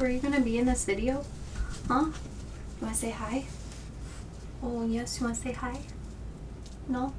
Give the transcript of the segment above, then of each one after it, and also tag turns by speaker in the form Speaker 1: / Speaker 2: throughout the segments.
Speaker 1: were you gonna be in this video? Huh? You wanna say hi? Oh yes, you wanna say hi? No?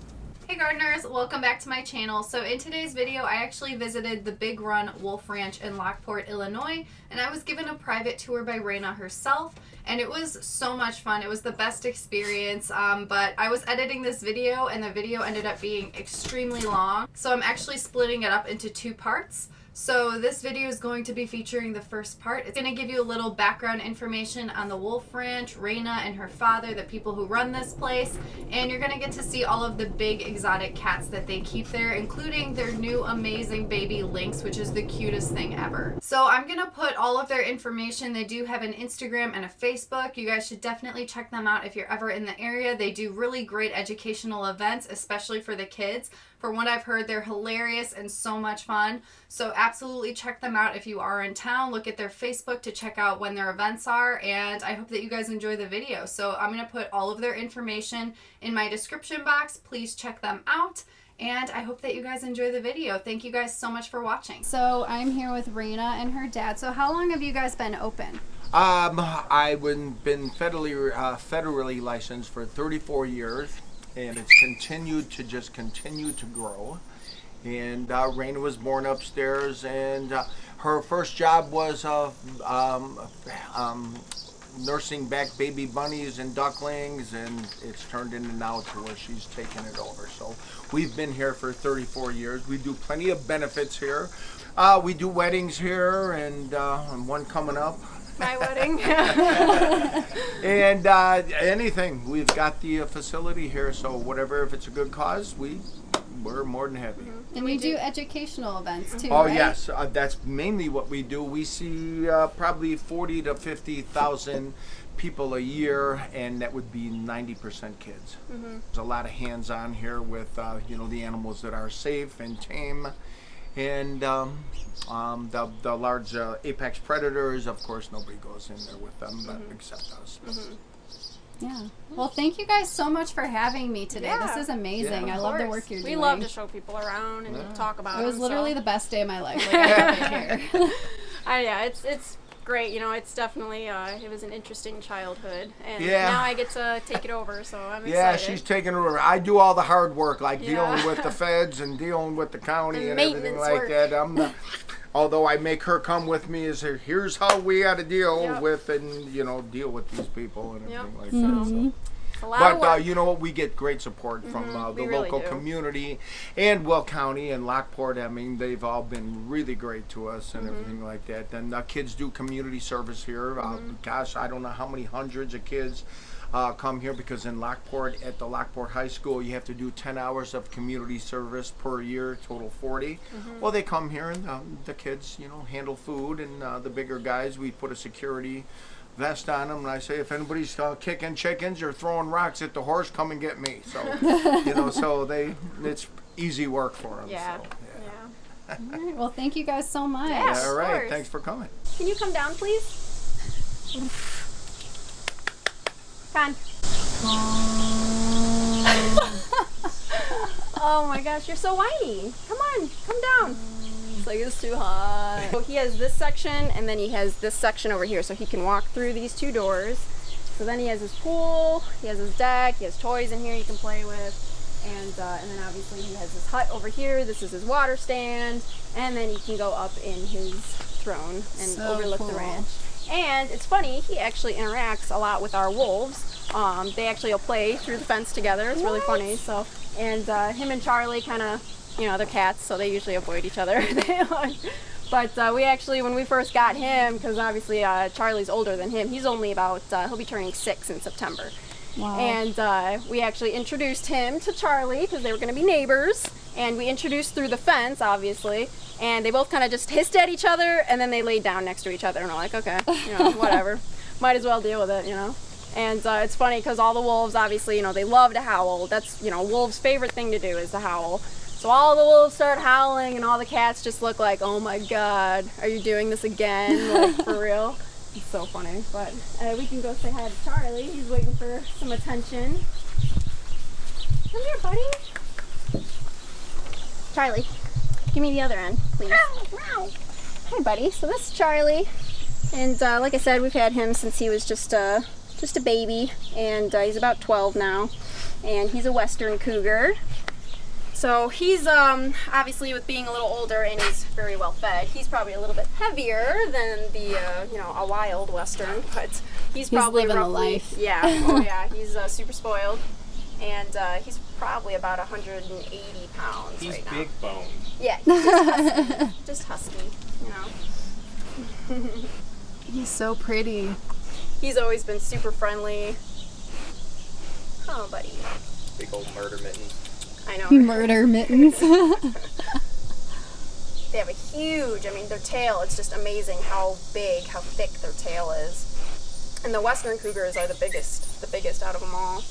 Speaker 1: Hey gardeners, welcome back to my channel. So in today's video, I actually visited the Big Run Wolf Ranch in Lockport, Illinois, and I was given a private tour by Raina herself, and it was so much fun. It was the best experience, but I was editing this video and the video ended up being extremely long. So I'm actually splitting it up into two parts. So this video is going to be featuring the first part. It's going to give you a little background information on the Wolf Ranch, Raina and her father, the people who run this place, and you're going to get to see all of the big exotic cats that they keep there, including their new amazing baby Lynx, which is the cutest thing ever. So I'm going to put all of their information. They do have an Instagram and a Facebook. You guys should definitely check them out if you're ever in the area. They do really great educational events, especially for the kids. From what I've heard, they're hilarious and so much fun. So absolutely check them out if you are in town. Look at their Facebook to check out when their events are, and I hope that you guys enjoy the video. So I'm going to put all of their information in my description box. Please check them out, and I hope that you guys enjoy the video. Thank you guys so much for watching. So I'm here with Raina and her dad. So how long have you guys been open?
Speaker 2: I've been federally licensed for 34 years. And it's continued to grow. And Raina was born upstairs, and her first job was nursing back baby bunnies and ducklings, and it's turned into now to where she's taken it over. So we've been here for 34 years. We do plenty of benefits here. We do weddings here, and one coming up.
Speaker 1: My wedding.
Speaker 2: And anything. We've got the facility here, so whatever, if it's a good cause, we're more than happy.
Speaker 1: And you do educational events too,
Speaker 2: Oh,
Speaker 1: right?
Speaker 2: yes. That's mainly what we do. We see probably 40 to 50,000 people a year, and that would be 90% kids. There's a lot of hands-on here with the animals that are safe and tame. And the large apex predators, of course, nobody goes in there with them except us.
Speaker 1: Yeah. Well, thank you guys so much for having me today.
Speaker 3: Yeah.
Speaker 1: This is amazing.
Speaker 2: Yeah,
Speaker 1: I love the work you're doing.
Speaker 3: We love to show people around and talk about it.
Speaker 1: It was literally the best day of my life. Like, I love it here.
Speaker 3: Yeah, it's great. You know, it's definitely it was an interesting childhood, and
Speaker 2: Yeah.
Speaker 3: now I get to take it over. So I'm excited.
Speaker 2: Yeah, she's taking it over. I do all the hard work, like dealing with the feds and dealing with the county and everything like
Speaker 3: work.
Speaker 2: that. Although I make her come with me, is here's how we got to deal with and deal with these people and everything like that. So.
Speaker 3: It's a lot of work.
Speaker 2: You know what? We get great support from the local community and Will County and Lockport. I mean, they've all been really great to us and everything like that. And kids do community service here. Gosh, I don't know how many hundreds of kids come here, because in Lockport, at the Lockport High School, you have to do 10 hours of community service per year, total 40. Well, they come here and the kids, handle food, and the bigger guys, we put a security vest on them, and I say, if anybody's kicking chickens or throwing rocks at the horse, come and get me. So, so it's easy work for them.
Speaker 3: Yeah.
Speaker 2: So,
Speaker 1: All right. Well, thank you guys so much.
Speaker 3: Yeah.
Speaker 2: All right.
Speaker 3: course.
Speaker 2: Thanks for coming.
Speaker 3: Can you come down, please? Come on. Oh my gosh, you're so whiny. Come on, come down. It's like it's too hot. So he has this section, and then he has this section over here, so he can walk through these two doors. So then he has his pool, he has his deck, he has toys in here he can play with, and then obviously he has his hut over here. This is his water stand, and then he can go up in his throne and overlook the ranch. And it's funny, he actually interacts a lot with our wolves. They actually will play through the fence together. It's really funny. So, and him and Charlie kind of, they're cats, so they usually avoid each other. But we actually, when we first got him, because obviously Charlie's older than him, he's only about, he'll be turning 6 in September.
Speaker 1: Wow.
Speaker 3: And we actually introduced him to Charlie because they were going to be neighbors. And we introduced through the fence, obviously. And they both kind of just hissed at each other, and then they laid down next to each other. And we're like, okay, whatever. Might as well deal with it, And it's funny because all the wolves, obviously, they love to howl. That's, wolves' favorite thing to do is to howl. So all the wolves start howling, and all the cats just look like, oh my God, are you doing this again? Like, for real? It's so funny. But we can go say hi to Charlie. He's waiting for some attention. Come here, buddy. Charlie, give me the other end, please. Hi, buddy. So this is Charlie. And like I said, we've had him since he was just a baby, and he's about 12 now, and he's a Western Cougar. So he's obviously, with being a little older and he's very well fed, he's probably a little bit heavier than the a wild Western, but he's probably
Speaker 1: living
Speaker 3: roughly,
Speaker 1: the life.
Speaker 3: Yeah, oh yeah, he's super spoiled, and he's probably about 180 pounds.
Speaker 4: He's
Speaker 3: right now.
Speaker 4: big boned.
Speaker 3: Yeah, he's just husky,
Speaker 1: He's so pretty.
Speaker 3: He's always been super friendly. Oh, buddy.
Speaker 4: Big old murder mittens.
Speaker 3: I know.
Speaker 1: Murder mittens.
Speaker 3: They have a huge, their tail, it's just amazing how big, how thick their tail is. And the Western Cougars are the biggest out of them all.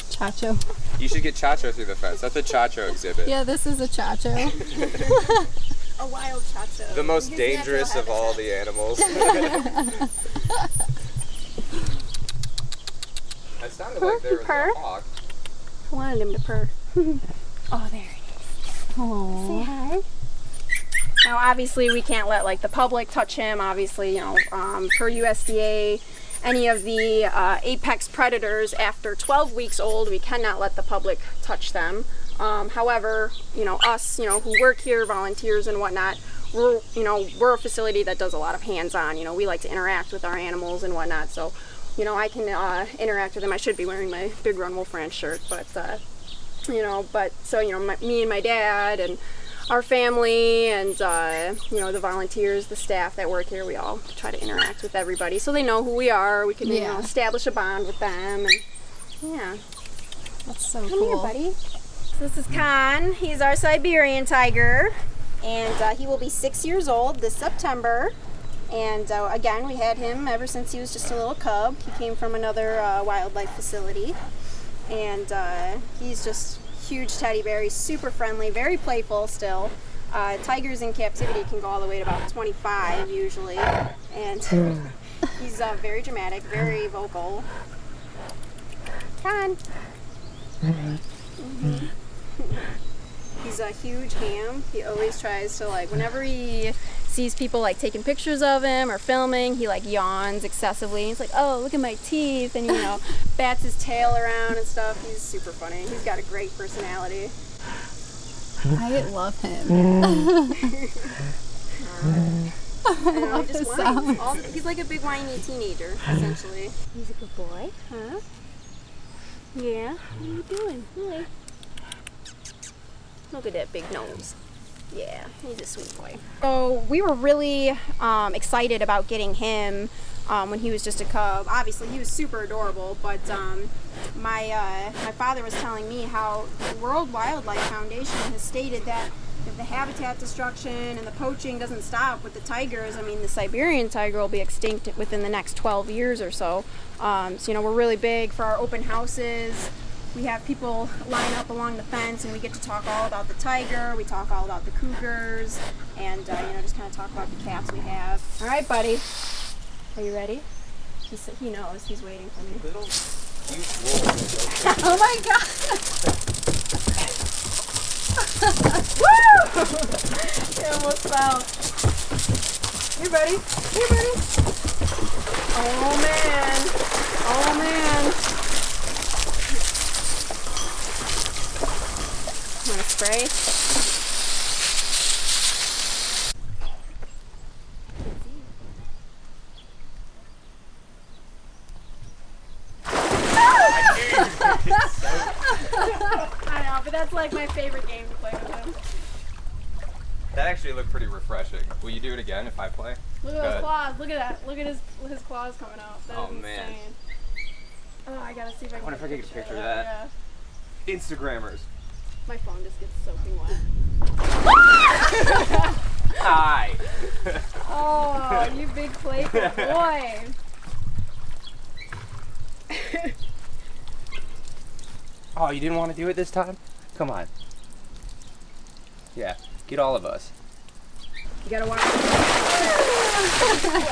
Speaker 1: Chacho.
Speaker 4: You should get Chacho through the fence. That's a Chacho exhibit.
Speaker 1: Yeah, this is a Chacho.
Speaker 3: A wild Chacho.
Speaker 4: The most dangerous of all the animals. It sounded like there was
Speaker 3: Purr.
Speaker 4: a hawk.
Speaker 3: I wanted him to purr. Oh, there he is.
Speaker 1: Aww.
Speaker 3: Say hi. Now, obviously, we can't let the public touch him. Obviously, per USDA, any of the apex predators after 12 weeks old, we cannot let the public touch them. However, us, who work here, volunteers and whatnot, we're a facility that does a lot of hands-on. We like to interact with our animals and whatnot. So, I can interact with them. I should be wearing my Big Run Wolf Ranch shirt, but me and my dad and our family and the volunteers, the staff that work here, we all try to interact with everybody so they know who we are. We can establish a bond with them, and yeah.
Speaker 1: That's so
Speaker 3: Come
Speaker 1: cool.
Speaker 3: here, buddy. So this is Khan. He's our Siberian Tiger, and he will be 6 years old this September. And again, we had him ever since he was just a little cub. He came from another wildlife facility, and he's just huge teddy bear. He's super friendly, very playful still. Tigers in captivity can go all the way to about 25 usually, and he's very dramatic, very vocal. Khan. Mm-hmm. He's a huge ham. He always tries to, whenever he sees people taking pictures of him or filming, he yawns excessively. He's like, oh, look at my teeth, and bats his tail around and stuff. He's super funny. He's got a great personality.
Speaker 1: I love him.
Speaker 3: He just whines. He's like a big whiny teenager, essentially. He's a good boy, huh? Yeah. What are you doing? Really? Look at that big nose. Yeah, he's a sweet boy. So we were really excited about getting him when he was just a cub. Obviously, he was super adorable, but my father was telling me how the World Wildlife Foundation has stated that if the habitat destruction and the poaching doesn't stop with the tigers, the Siberian tiger will be extinct within the next 12 years or so. So, we're really big for our open houses. We have people line up along the fence, and we get to talk all about the tiger. We talk all about the cougars, and just kind of talk about the cats we have. All right, buddy. Are you ready? He knows. He's waiting for me.
Speaker 4: Little cute wolf.
Speaker 1: Oh my god!
Speaker 3: Woo! He almost fell. You ready? You ready? Oh man! Oh man! Want to spray? I know, but that's my favorite game to play with him.
Speaker 4: That actually looked pretty refreshing. Will you do it again if I play?
Speaker 3: Look at those claws. Look at that. Look at his claws coming out. That is
Speaker 4: man.
Speaker 3: insane. Oh, I gotta see if I can.
Speaker 4: I wonder if I can get a picture of that.
Speaker 3: Yeah.
Speaker 4: Instagrammers.
Speaker 3: My phone just gets soaking wet.
Speaker 4: Hi.
Speaker 3: Oh, you big playful boy.
Speaker 4: Oh, you didn't want to do it this time? Come on. Yeah, get all of us.
Speaker 3: You gotta watch.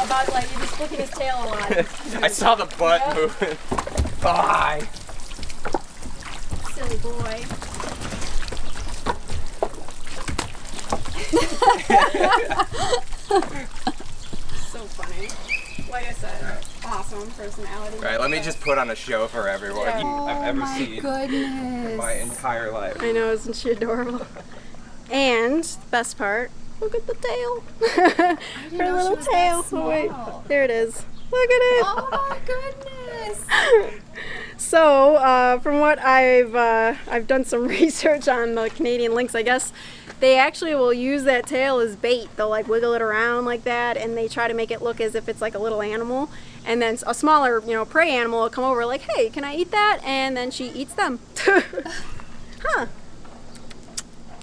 Speaker 3: About you're just flicking his tail a lot.
Speaker 4: I saw the butt moving. Bye.
Speaker 3: Silly boy. So funny. Like I said, awesome personality.
Speaker 4: Right, let me just put on a show for everyone I've ever seen in my entire life.
Speaker 3: I know, isn't she adorable? And the best part, look at the tail. Her little tail. Oh wait, there it is. Look at it.
Speaker 1: Oh my goodness.
Speaker 3: So, from what I've done some research on the Canadian lynx, I guess they actually will use that tail as bait. They'll like wiggle it around like that, and they try to make it look as if it's like a little animal. And then a smaller, prey animal will come over like, hey, can I eat that? And then she eats them. Huh.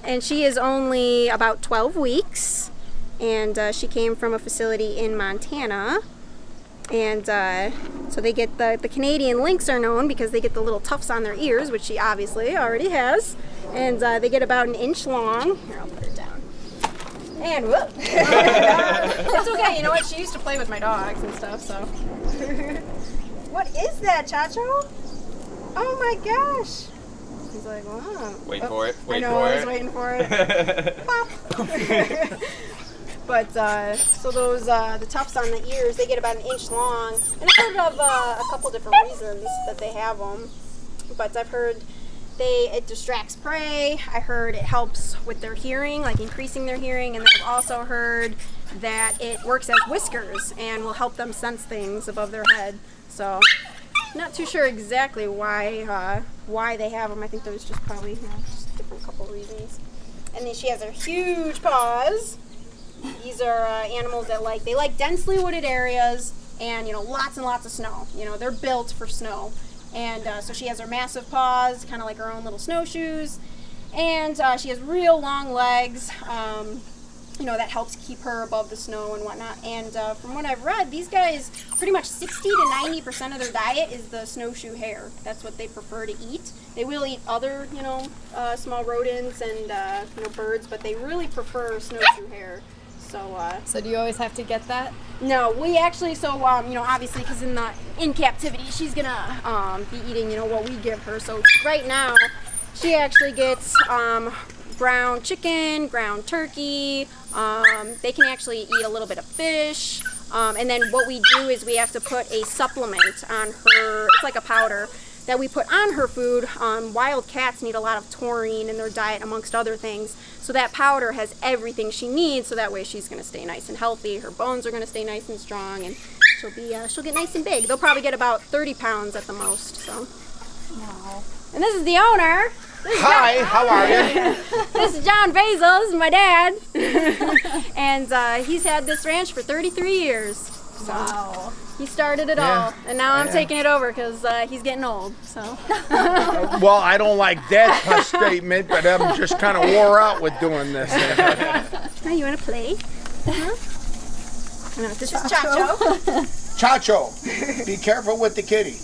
Speaker 3: And she is only about 12 weeks, and she came from a facility in Montana. And so they get the Canadian lynx are known because they get the little tufts on their ears, which she obviously already has. And they get about an inch long. Here, I'll put her down. And whoop! It's okay, you know what? She used to play with my dogs and stuff, so. What is that, Chacho? Oh my gosh! He's like, wow.
Speaker 4: Wait for it. Wait
Speaker 3: I know,
Speaker 4: for
Speaker 3: I
Speaker 4: it.
Speaker 3: was waiting for it. Pop! But, so those, the tufts on the ears, they get about an inch long. And I've heard of a couple different reasons that they have them. But I've heard it distracts prey. I heard it helps with their hearing, like increasing their hearing. And then I've also heard that it works as whiskers and will help them sense things above their head. So, not too sure exactly why they have them. I think there's just probably just a different couple reasons. And then she has her huge paws. These are animals that like densely wooded areas and lots and lots of snow. They're built for snow. And so she has her massive paws, kind of like her own little snowshoes. And she has real long legs. That helps keep her above the snow and whatnot. And from what I've read, these guys, pretty much 60 to 90% of their diet is the snowshoe hare. That's what they prefer to eat. They will eat other, small rodents and birds, but they really prefer snowshoe hare.
Speaker 1: So do you always have to get that?
Speaker 3: No, we actually, obviously, because in captivity, she's gonna be eating, what we give her. So right now, she actually gets ground chicken, ground turkey. They can actually eat a little bit of fish. And then what we do is we have to put a supplement on her. It's like a powder that we put on her food. Wild cats need a lot of taurine in their diet, amongst other things. So that powder has everything she needs, so that way she's going to stay nice and healthy. Her bones are going to stay nice and strong, and she'll get nice and big. They'll probably get about 30 pounds at the most. So.
Speaker 1: Wow.
Speaker 3: And this is the owner.
Speaker 2: Hi, how are you?
Speaker 3: This is John Basil. This is my dad. And he's had this ranch for 33 years. So.
Speaker 1: Wow.
Speaker 3: He started it all, and now I'm taking it over because he's getting old. So.
Speaker 2: Well, I don't like that statement, but I'm just kind of wore out with doing this.
Speaker 3: Now you want to play? No, this is Chacho.
Speaker 2: Chacho, be careful with the kitty.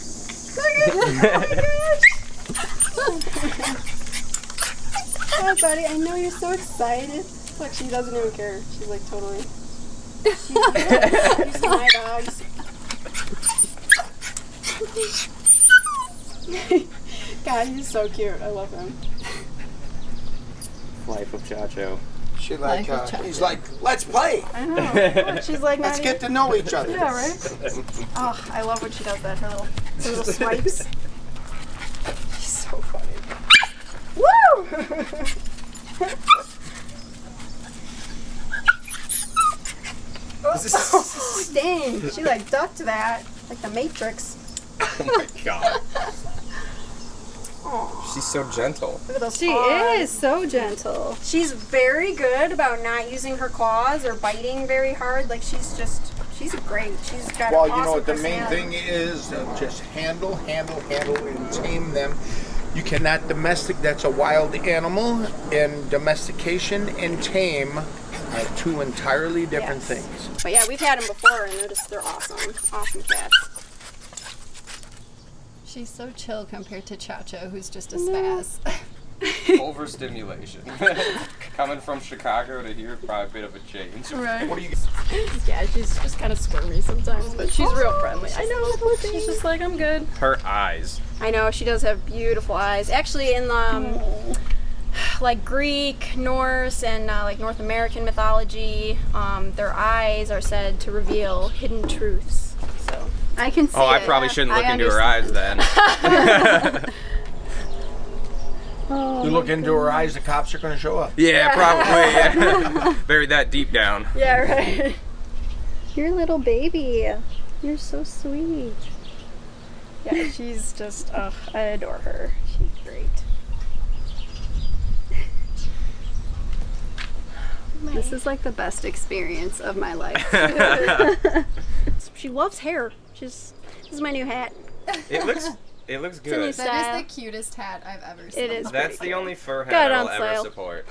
Speaker 3: Oh, buddy, I know you're so excited. Look, she doesn't even care. She's like totally. She's used to my dogs. God, he's so cute. I love him.
Speaker 4: Life of Chacho.
Speaker 2: He's like, let's play.
Speaker 3: I know. Look, she's like,
Speaker 2: Let's get to know each other.
Speaker 3: Yeah, right? Oh, I love when she does that. Her little swipes. She's so funny. Woo! Oh, dang. She like ducked that. Like the Matrix.
Speaker 4: Oh my god.
Speaker 3: Aww.
Speaker 4: She's so gentle.
Speaker 3: Look at those
Speaker 1: She
Speaker 3: paws.
Speaker 1: is so gentle.
Speaker 3: She's very good about not using her claws or biting very hard. Like she's great. She's got
Speaker 2: Well,
Speaker 3: an awesome
Speaker 2: the main
Speaker 3: personality.
Speaker 2: thing is just handle, and tame them. You cannot that's a wild animal, and domestication and tame are two entirely different
Speaker 3: Yes.
Speaker 2: things.
Speaker 3: But yeah, we've had them before, and they're awesome. Awesome cats.
Speaker 1: She's so chill compared to Chacho, who's just a spaz.
Speaker 4: Overstimulation. Coming from Chicago to here, probably a bit of a change.
Speaker 1: Right.
Speaker 2: What do you?
Speaker 3: Yeah, she's just kind of squirmy sometimes, but she's real friendly. I know. She's just like, I'm good.
Speaker 4: Her eyes.
Speaker 3: I know, she does have beautiful eyes. Actually, in the like Greek, Norse, and like North American mythology, their eyes are said to reveal hidden truths. So
Speaker 1: I can see
Speaker 4: Oh, I
Speaker 1: it.
Speaker 4: probably shouldn't look
Speaker 1: I
Speaker 4: into her eyes
Speaker 1: understand.
Speaker 4: then.
Speaker 3: oh,
Speaker 2: You look into her eyes, the cops are going to show up.
Speaker 4: Yeah, probably. Yeah. Buried that deep down.
Speaker 3: yeah, right.
Speaker 1: Your little baby. You're so sweet.
Speaker 3: Yeah, she's just, I adore her. She's great.
Speaker 1: This is like the best experience of my life.
Speaker 3: She loves hair. This is my new hat.
Speaker 4: It looks good.
Speaker 3: new
Speaker 1: That is the cutest hat I've ever seen.
Speaker 3: It is.
Speaker 4: That's the only fur
Speaker 3: Got
Speaker 4: hat
Speaker 3: it
Speaker 4: I'll
Speaker 3: on
Speaker 4: ever
Speaker 3: sale.
Speaker 4: support.